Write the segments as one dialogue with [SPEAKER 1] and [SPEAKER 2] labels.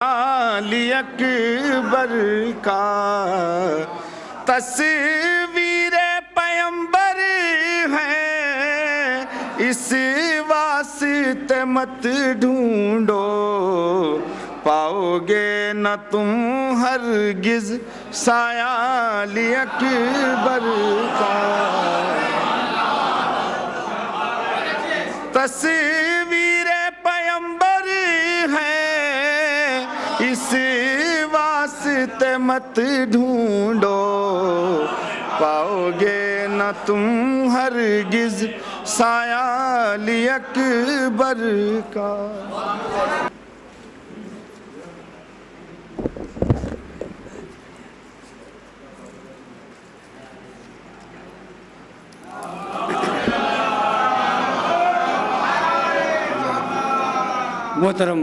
[SPEAKER 1] अली अकबर का तस्वीर पैगंबर है, इस वास्ते मत ढूंढो, पाओगे न तुम हरगिज साया अली अकबर का। तस्वीर पैगंबर है, इस वास्ते मत ढूंढो, पाओगे न तुम हरगिज साया अली अकबर का।
[SPEAKER 2] मोहतरम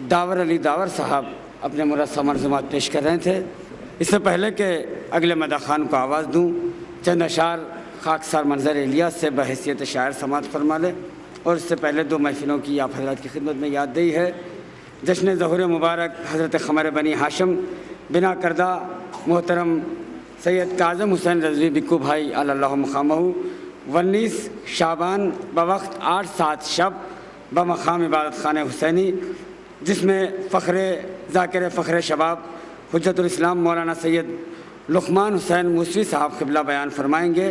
[SPEAKER 2] दावर अली दावर साहब अपने मुरस्सम मर्ज़ूमात पेश कर रहे थे। इससे पहले कि अगले मदा खान को आवाज़ दूँ, चंद अशार खाकसार मंजर इलियास से बहैसियत शायर समात फरमा लें। और इससे पहले दो महफ़िलों की आप हज़रात की खिदमत में याद दही है। जश्न ज़हूर मुबारक हज़रत ख़मर बनी हाशम बिना करदा मोहतरम सैयद काज़म हुसैन रज़वी बिक्कू भाई अल्लाह मक़ामहू 19 शाबान बवक्त 8-7 शब बमक़ाम इबादत खाने हुसैनी, जिसमें फ़ख्र ज़ाकिर फ़ख्र शबाब हुज्जतुल इस्लाम मौलाना सैयद लुक़मान हुसैन मूसवी साहब क़िबला बयान फरमाएँगे।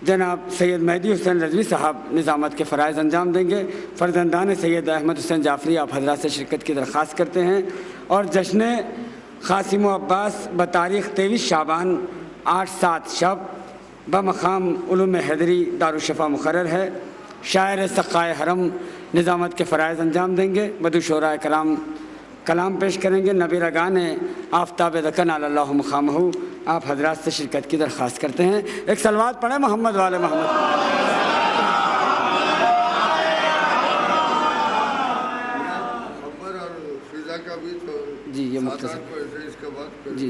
[SPEAKER 2] जनाब सैयद मेहदी हुसैन रज़वी साहब निज़ामत के फ़राइज़ अंजाम देंगे। फ़र्जंदान सैयद अहमद हुसैन जाफ़री आप हज़रात से शिरकत की दरख्वास्त करते हैं। और जश्न क़ासिम अब्बास बतारीख़ 23 शाबान 8-7 शब बमक़ाम उलूम हैदरी दारुशफ़ा मुक़र्रर है। शायर सक़ाए हरम निज़ामत के फ़राइज़ अंजाम देंगे। बदू शोरा कलाम पेश करेंगे। नबी रगान आफ्ताब दकन अल्लाह मक़ामहू आप हज़रात से शिरकत की दरख्वास्त करते हैं। एक सलवात पढ़ें मोहम्मद वाले मोहम्मद। जी ये मुख्तसर जी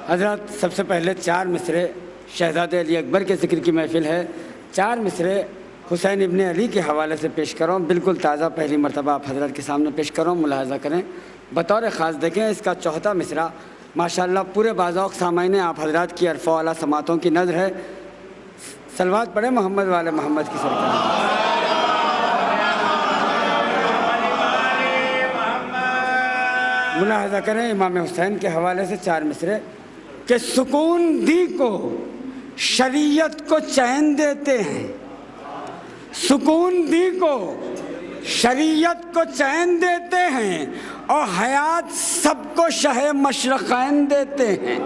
[SPEAKER 2] हज़रत सबसे पहले 4 मिसरे शहज़ादे अली अकबर के ज़िक्र की महफ़िल है। 4 मिसरे हुसैन इब्न अली के हवाले से पेश कर रहा हूँ। बिल्कुल ताज़ा पहली मरतबा आप हज़रत के सामने पेश कर रहा हूँ, मुलाहज़ा करें। बतौर ख़ास देखें इसका चौथा मिसरा माशाअल्लाह पूरे बाज़ौक़ सामाईन आप हज़रत की अरफ़ वाला समातों की नज़र है। सलवात पढ़े मोहम्मद वाले मोहम्मद की सरकार। मुलाहज़ा करें इमाम हुसैन के हवाले से 4 मिसरे कि सुकून दी को शरीयत को चैन देते हैं, सुकून दी को शरीयत को चैन देते हैं, और हयात सबको शहे मशरक़ैन देते हैं।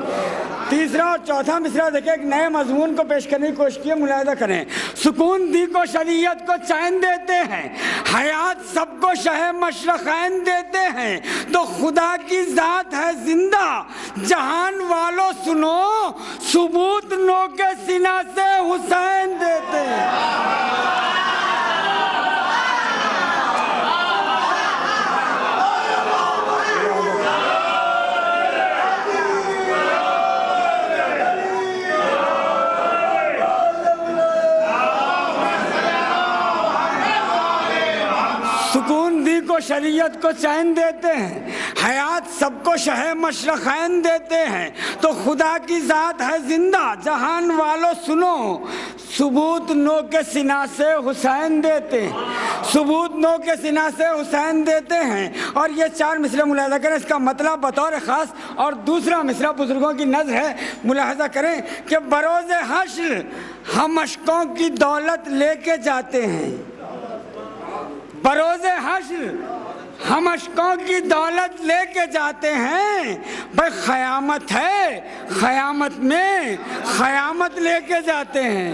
[SPEAKER 2] तीसरा और चौथा मिसरा देखिए एक नए मजमून को पेश करने की कोशिश की, मुलाहिदा करें। सुकून दी को शरीयत को चैन देते हैं, हयात सबको शहे मशरक़ैन देते हैं, तो खुदा की ज़ात है जिंदा, जहान वालों सुनो, सबूत नो के सीना से हुसैन देते हैं। सुकून दी को शरीयत को चैन देते हैं, हयात सबको शहे मशरक़ैन देते हैं, तो खुदा की ज़ात है जिंदा, जहान वालों सुनो, सबूत नो के सीना से हुसैन देते हैं, सबूत नो के सीना से हुसैन देते हैं। और ये 4 मिसरे मुलाहज़ा करें, इसका मतलब बतौर ख़ास। और दूसरा मिसरा बुज़ुर्गों की नज़र है, मुलाहज़ा करें कि बरोज़ हश्र हम अशकों की दौलत लेके जाते हैं, बरोज़े हश्र हम अशकों की दौलत लेके जाते हैं। भाई क़यामत है, क़यामत में क़यामत लेके जाते हैं।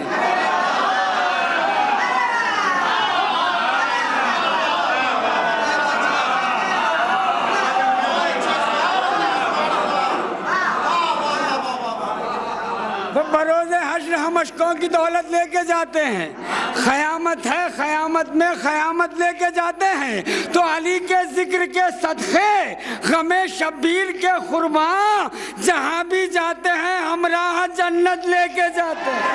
[SPEAKER 2] बरोज़े हश्र हम अशकों की दौलत लेके जाते हैं, क़यामत है क़यामत में क़यामत लेके जाते हैं। तो अली के जिक्र के सदक़े शब्बीर के खुरमा, जहाँ भी जाते हैं हम राह जन्नत लेके जाते हैं।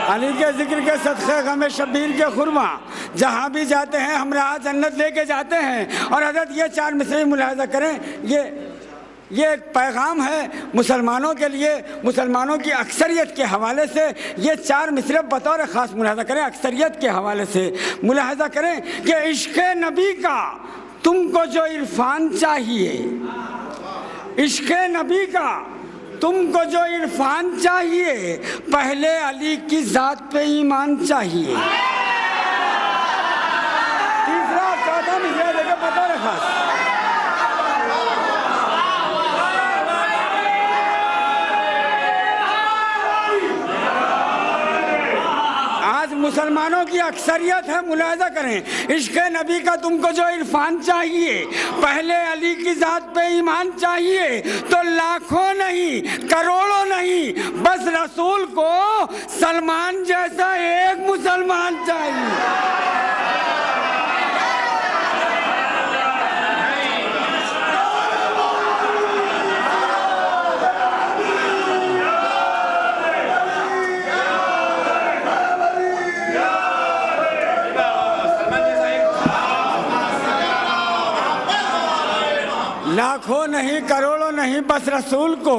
[SPEAKER 2] अली के जिक्र के सदक़े गमे शब्बीर के खुरमा, जहाँ भी जाते हैं हम राह जन्नत लेके जाते हैं। और हज़रत ये चार मिसरे मुलाहिज़ा करें, ये एक पैगाम है मुसलमानों के लिए, मुसलमानों की अक्सरियत के हवाले से। ये चार मिसरे बतौर ख़ास मुलाहिज़ा करें, अक्सरियत के हवाले से मुलाहिज़ा करें कि इश्क़ नबी का तुमको जो इरफान चाहिए, इश्क़ नबी का तुमको जो इरफान चाहिए, पहले अली की ज़ात पे ईमान चाहिए। तीसरा चौथा मिसरा देखे बतौर ख़ास। आज मुसलमानों की अक्सरियत है, मुलाहिज़ा करें, इश्क़ नबी का तुमको जो इरफान चाहिए, पहले अली की ज़ात पे ईमान चाहिए, तो लाखों नहीं करोड़ों नहीं, बस रसूल को सलमान जैसा एक मुसलमान चाहिए। लाखों नहीं करोड़ों नहीं, बस रसूल को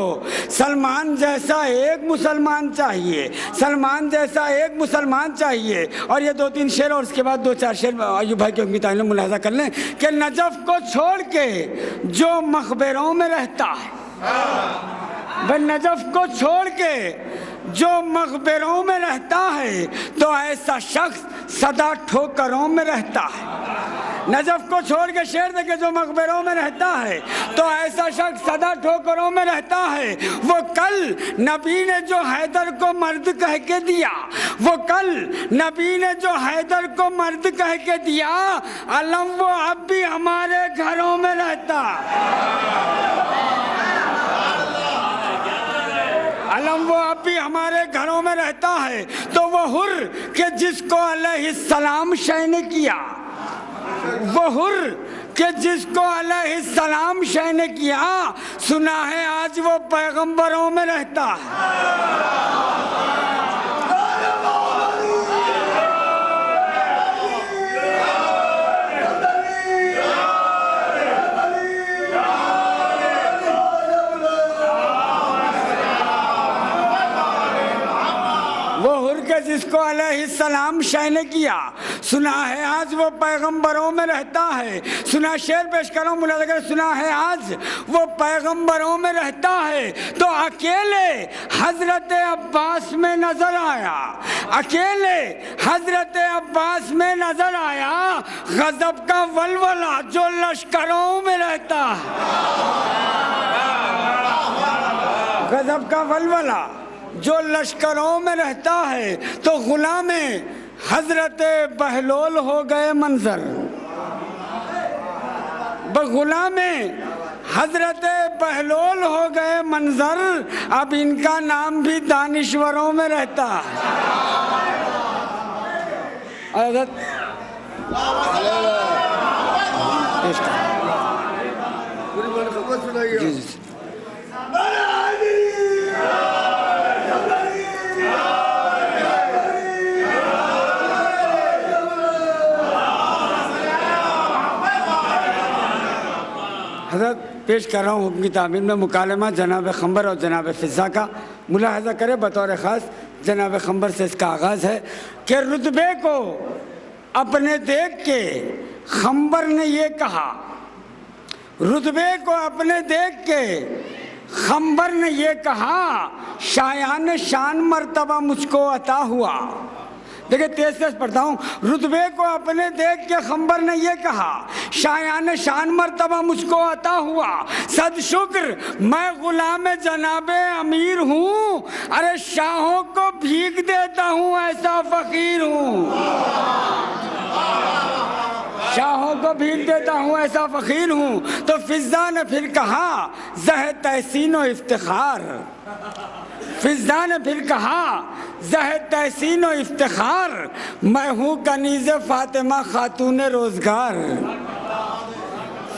[SPEAKER 2] सलमान जैसा एक मुसलमान चाहिए, सलमान जैसा एक मुसलमान चाहिए। और ये दो तीन शेर और उसके बाद दो चार शेर अयूब भाई की उनकी तालीम मुलाहिज़ा कर लें कि नजफ को छोड़ के जो मकबरों में रहता है, भाई नजफ को छोड़ के जो मकबरों में रहता है, तो ऐसा शख्स सदा ठोकरों में रहता है। नजफ को छोड़ के शेर देके जो मकबरों में रहता है, तो ऐसा शख्स सदा ठोकरों में रहता है। वो कल नबी ने जो हैदर को मर्द कह के दिया, वो कल नबी ने जो हैदर को मर्द कह के दिया, अलम वो अब भी हमारे घरों में रहता, अलम वो अब भी हमारे घरों में रहता है। तो वो हुर के जिसको अलैहिस्सलाम शह ने किया, वो हुर के जिसको अलैहिस्सलाम शह ने किया, सुना है आज वो पैगंबरों में रहता है। वो हुर के जिसको अलैहिस्सलाम शह ने किया, सुना है आज वो पैगंबरों में रहता है। सुना शेर पेश करो मुलाज़ा, सुना है आज वो पैगंबरों में रहता है। तो अकेले हजरत अब्बास में नजर आया, अकेले हजरत अब्बास में नजर आया, गजब का वलवला जो लश्करों में रहता है, गजब का वलवला जो लश्करों में रहता है। तो गुलामे हजरत बहलोल हो गए मंजर, गुलामे हजरत बहलोल हो गए मंजर, अब इनका नाम भी दानिश्वरों में रहता है। हज़रत पेश कर रहा हूँ हुक्म की तामीर में मुकालमा जनाब खंबर और जनाब फ़िज़ा का। मुलाहज़ा करें बतौर ख़ास जनाब खंबर से इसका आगाज़ है कि रुतबे को अपने देख के खंबर ने ये कहा, रुतबे को अपने देख के खंबर ने ये कहा, शायान शान मर्तबा मुझको अता हुआ। देखिए तेज तेज पढ़ता हूँ। रुतबे को अपने देख के खंबर ने ये कहा, शायान शान मर्तबा मुझको अता हुआ। सद शुक्र मैं गुलाम जनाबे अमीर हूँ, अरे शाहों को भीख देता हूँ ऐसा फ़कीर हूँ। शाहों को भीख देता हूँ ऐसा फकीर हूँ। तो फिजा ने फिर कहा ज़ह तहसीन व इफ्तिखार, फिजा ने फिर कहा ज़ह तहसीन व इफ्तिखार, मैं हूँ कनीज़ फातिमा खातून रोज़गार।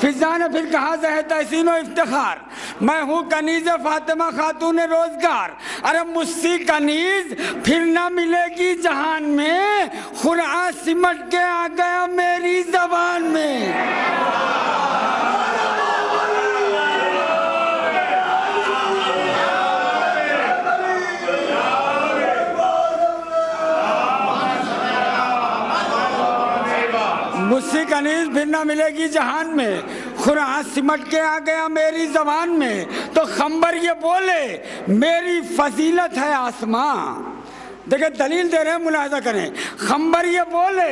[SPEAKER 2] फिजा ने फिर कहा ज़ह तहसीन व इफ्तिखार, मैं हूँ कनीज़ फातिमा खातून रोज़गार। अरे मुझसी कनीज़ फिर ना मिलेगी जहान में, खुरा सिमट के आ गया मेरी ज़बान में। मुझसे कनीज़ फिर ना मिलेगी जहान में, खुरा सिमट के आ गया मेरी ज़बान में। तो खंबर ये बोले मेरी फजीलत है आसमां। देखिए दलील दे रहे हैं, मुलाहिजा करें। खंबर ये बोले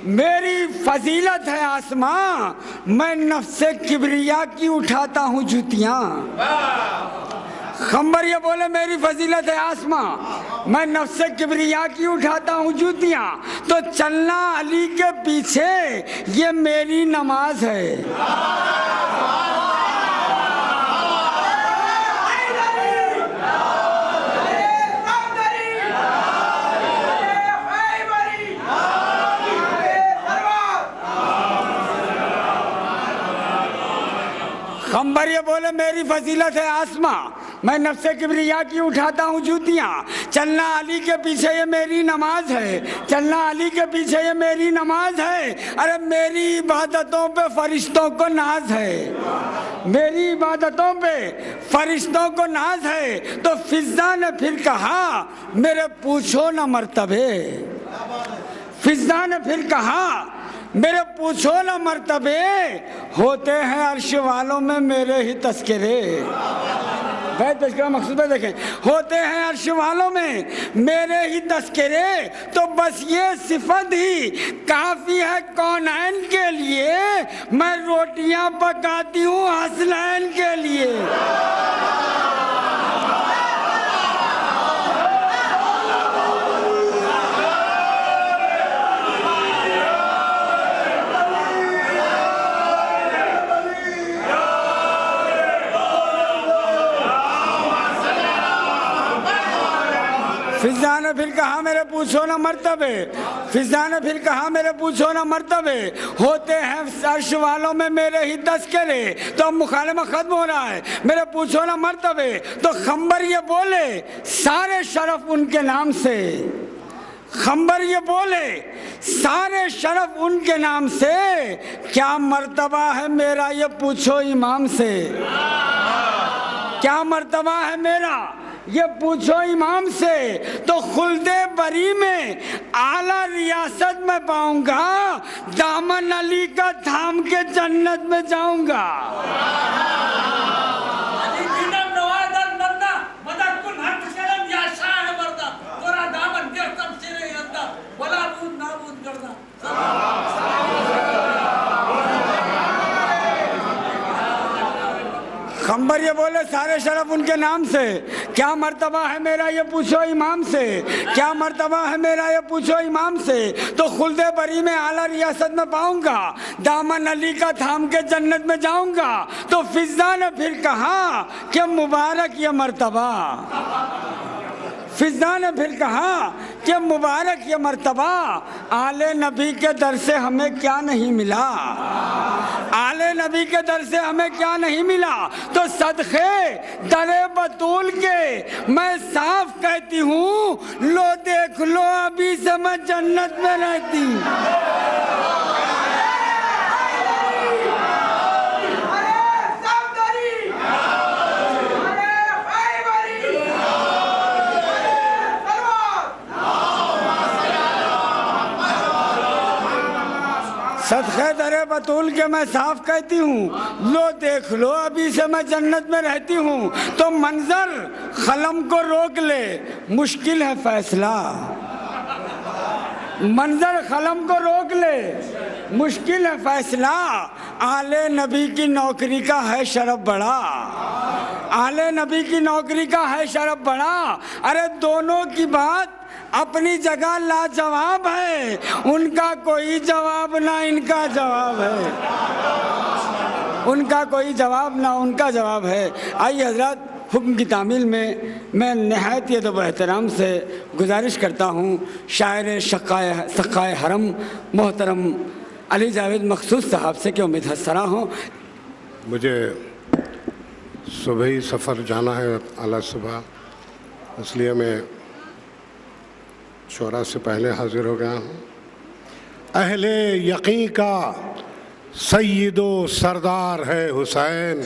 [SPEAKER 2] मेरी फजीलत है आसमां, मैं नफ्से किबरिया की उठाता हूँ जुतियाँ। खंबर ये बोले मेरी फजीलत है आसमां, मैं नफ्से किबरिया की उठाता हूँ जूतियाँ। तो चलना अली के पीछे ये मेरी नमाज है। खंबर ये बोले मेरी फजीलत है आसमां, मैं नफ्से किबरिया की उठाता हूँ जूतियाँ। चलना अली के पीछे ये मेरी नमाज है, चलना अली के पीछे ये मेरी नमाज है। अरे मेरी इबादतों पे फरिश्तों को नाज है, मेरी इबादतों पे फरिश्तों को नाज है। तो फिजा ने फिर कहा मेरे पूछो न मर्तबे, फिजा ने फिर कहा मेरे पूछो न मर्तबे, होते हैं अर्श वालों में मेरे ही तस्करे। भाई तस्करा मकसूद है, देखें होते हैं अर्श वालों में मेरे ही तस्करे। तो बस ये सिफत ही काफ़ी है कौनैन के लिए, मैं रोटियां पकाती हूँ हसनैन के लिए। फिजा ने फिर कहा मेरे पूछो ना मर्तबे, फिजा ने फिर कहा मेरे पूछो ना मर्तबे, होते हैं अर्श वालों में मेरे ही तस्करे। तो अब मुखालमा खत्म हो रहा है, मेरे पूछो ना मर्तबे। तो खंबर ये बोले सारे शरफ उनके नाम से, खंबर ये बोले सारे शरफ उनके नाम से, क्या मर्तबा है मेरा ये पूछो इमाम से, क्या मर्तबा है मेरा ये पूछो इमाम से। तो खुल्दे बरी में आला रियासत में पाऊंगा, दामन अली का थाम के जन्नत में जाऊंगा। खंबर ये बोले सारे शरफ उनके नाम से, क्या मर्तबा है मेरा ये पूछो इमाम से, क्या मर्तबा है मेरा ये पूछो इमाम से। तो खुल्दे बरी में आला रियासत में पाऊंगा, दामन अली का थाम के जन्नत में जाऊंगा। तो फिजा ने फिर कहा कि मुबारक ये मर्तबा, फिजा ने फिर कहा कि मुबारक ये मर्तबा, आले नबी के दर से हमें क्या नहीं मिला, आले नबी के दर से हमें क्या नहीं मिला। तो सदखे दरे बतूल के मैं साफ कहती हूँ, लो देख लो अभी से मैं जन्नत में रहती हूँ। सदक़े दरे बतूल के मैं साफ कहती हूँ, लो देख लो अभी से मैं जन्नत में रहती हूँ। तो मंजर कलम को रोक ले मुश्किल है फैसला, मंजर कलम को रोक ले मुश्किल है फैसला। आले नबी की नौकरी का है शरफ बड़ा, आले नबी की नौकरी का है शरफ बड़ा। अरे दोनों की बात अपनी जगह लाजवाब है, उनका कोई जवाब ना इनका जवाब है, उनका कोई जवाब ना उनका जवाब है। आइए हजरत, हुक्म की तामील में मैं नहायत अदब एहतराम से गुजारिश करता हूँ शायर सक़ाए हरम मोहतरम अली जावेद मखसूस साहब से कि वो मुतहस्सरा हों।
[SPEAKER 3] मुझे सुबह ही सफ़र जाना है, आला सुबह, इसलिए मैं शोरा से पहले हाजिर हो गया हूँ। अहले यकीन का सय्यदो सरदार है हुसैन,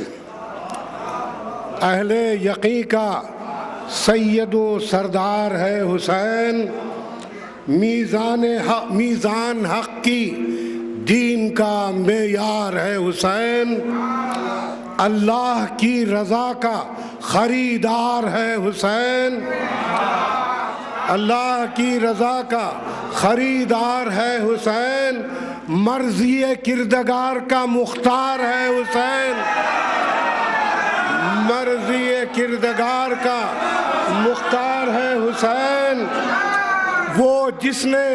[SPEAKER 3] अहले यकीन का सय्यदो सरदार है हुसैन, मीज़ान हक़ की दीन का मेयार है हुसैन, अल्लाह की रज़ा का ख़रीदार है हुसैन, अल्लाह की रज़ा का ख़रीदार है हुसैन, मर्ज़ी किरदगार का मुख्तार है हुसैन, मर्ज़ी किरदगार का मुख्तार है हुसैन, वो जिसने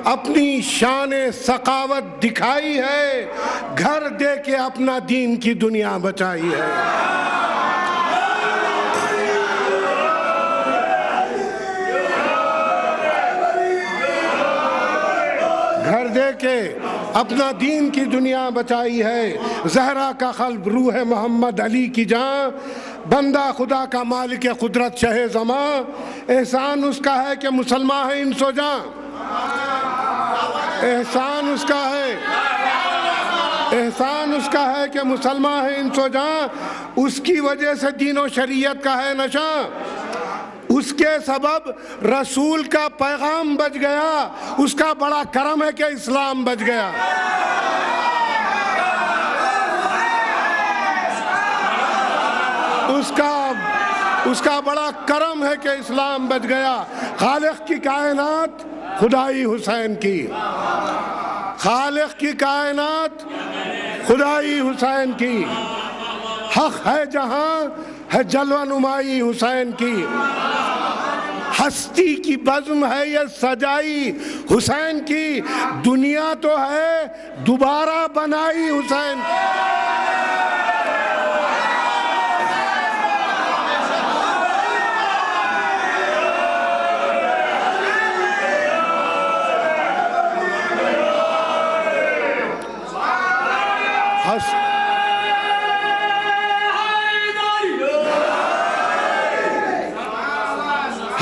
[SPEAKER 3] अपनी शान सखावत दिखाई है, घर दे के अपना दीन की दुनिया बचाई है। घर दे के अपना दीन की दुनिया बचाई है। ज़हरा का क़ल्ब रूह मोहम्मद अली की जान, बंदा खुदा का मालिक कुदरत शहे ज़मा, एहसान उसका है कि मुसलमान है इन सो जां, एहसान उसका है, एहसान उसका है कि मुसलमान है इन सो जां, उसकी वजह से दीन और शरीयत का है नशा, उसके सबब रसूल का पैगाम बच गया, उसका बड़ा करम है कि इस्लाम बच गया। उसका बड़ा करम है कि इस्लाम बच गया। खालिक की कायनात खुदाई हुसैन की, खालिक की कायनात खुदाई हुसैन की, हक है जहां है जलवा नुमाई हुसैन की, हस्ती की बज़्म है ये सजाई हुसैन की, दुनिया तो है दोबारा बनाई हुसैन।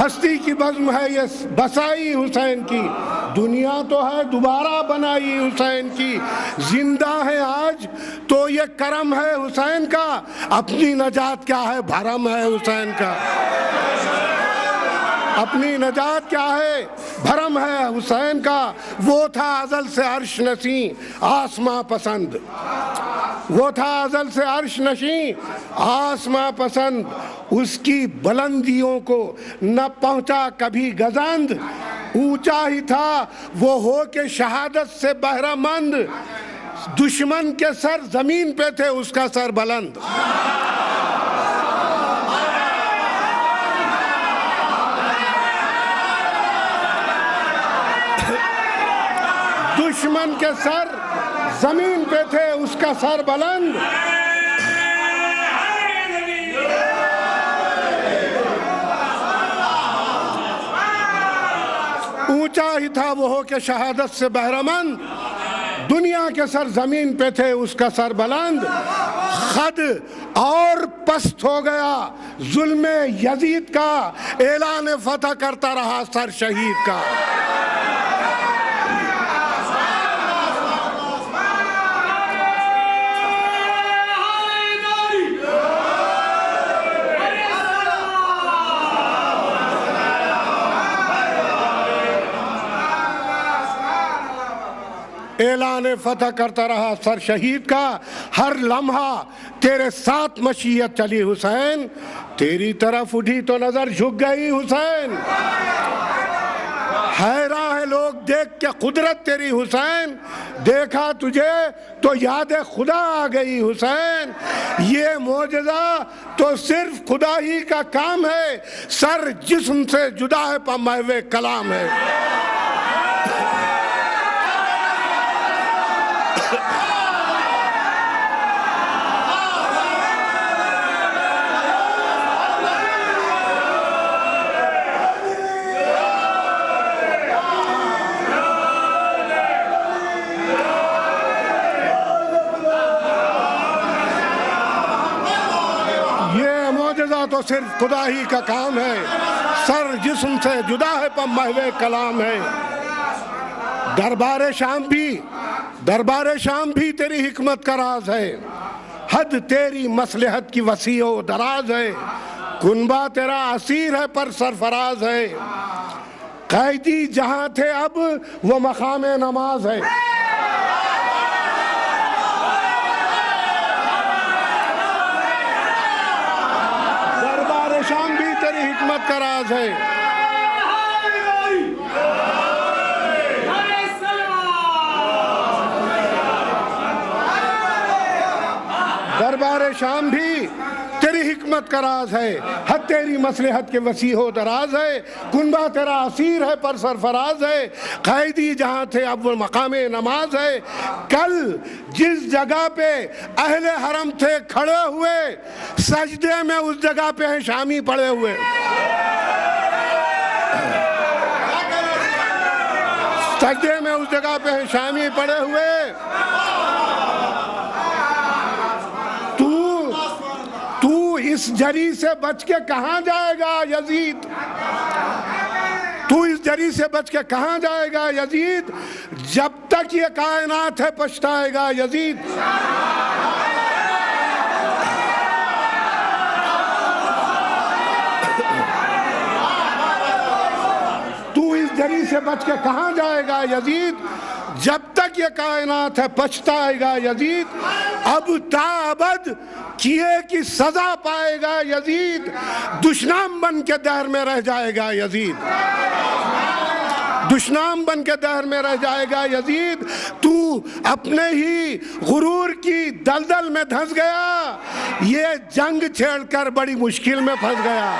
[SPEAKER 3] हस्ती की बज़्म है ये बसाई हुसैन की, दुनिया तो है दोबारा बनाई हुसैन की, जिंदा है आज तो ये करम है हुसैन का, अपनी नजात क्या है भरम है हुसैन का, अपनी नजात क्या है भरम है हुसैन का। वो था अज़ल से अर्श नशी आसमां पसंद, वो था अज़ल से अर्श नशी आसमां पसंद, उसकी बुलंदियों को न पहुंचा कभी गजंद, ऊंचा ही था वो हो के शहादत से बहरामंद, दुश्मन के सर जमीन पे थे उसका सर बुलंद। दुश्मन के सर जमीन पे थे उसका सर बुलंद, ऊंचा ही था वो हो के शहादत से बहरामंद, दुनिया के सर जमीन पे थे उसका सर बुलंद, खद और पस्त हो गया जुल्मे यजीद का, ऐलान फतह करता रहा सर शहीद का। ऐलान फतह करता रहा सर शहीद का, हर लम्हा तेरे साथ मशीयत चली हुसैन, तेरी तरफ उठी तो नजर झुक गई हुसैन, है राह लोग देख के कुदरत तेरी हुसैन, देखा तुझे तो याद खुदा आ गई हुसैन। ये मोजज़ा तो सिर्फ खुदा ही का काम है, सर जिस्म से जुदा है पर महवे कलाम है। तो सिर्फ खुदा ही का काम है, सर जिस्म से जुदा है पर महवे कलाम है। दरबार शाम भी तेरी हिकमत का राज है, हद तेरी मसलहत की वसी व दराज है। कुनबा तेरा असीर है पर सरफराज है, कैदी जहां थे अब वो मकाम नमाज है। शाम भी तेरी हिकमत का राज है। दरबार शाम भी तेरी हिकमत का राज है, हद तेरी मसलहत के वसी हो दराज है। कुनबा तेरा असीर है पर सरफराज है, कैदी जहां थे अब वो मकामे नमाज है। कल जिस जगह पे अहले हरम थे खड़े हुए, सजदे में उस जगह पे हैं शामी पड़े हुए। सजदे में उस जगह पे हैं शामी पड़े हुए। इस जरी से बच के कहां जाएगा यजीद? तू इस जरी से बच के कहां जाएगा यजीद? जब तक ये कायनात है पछताएगा यजीद। तू इस जरी से बच के कहां जाएगा यजीद? जब तक ये कायनात है पछताएगा यजीद। अब ताबद किए की सजा पाएगा यजीद, दुश्मन बन के दहर में रह जाएगा यजीद। दुश्मन बन के दहर में रह जाएगा यजीद। तू अपने ही गुरूर की दलदल में धंस गया, ये जंग छेड़कर बड़ी मुश्किल में फंस गया।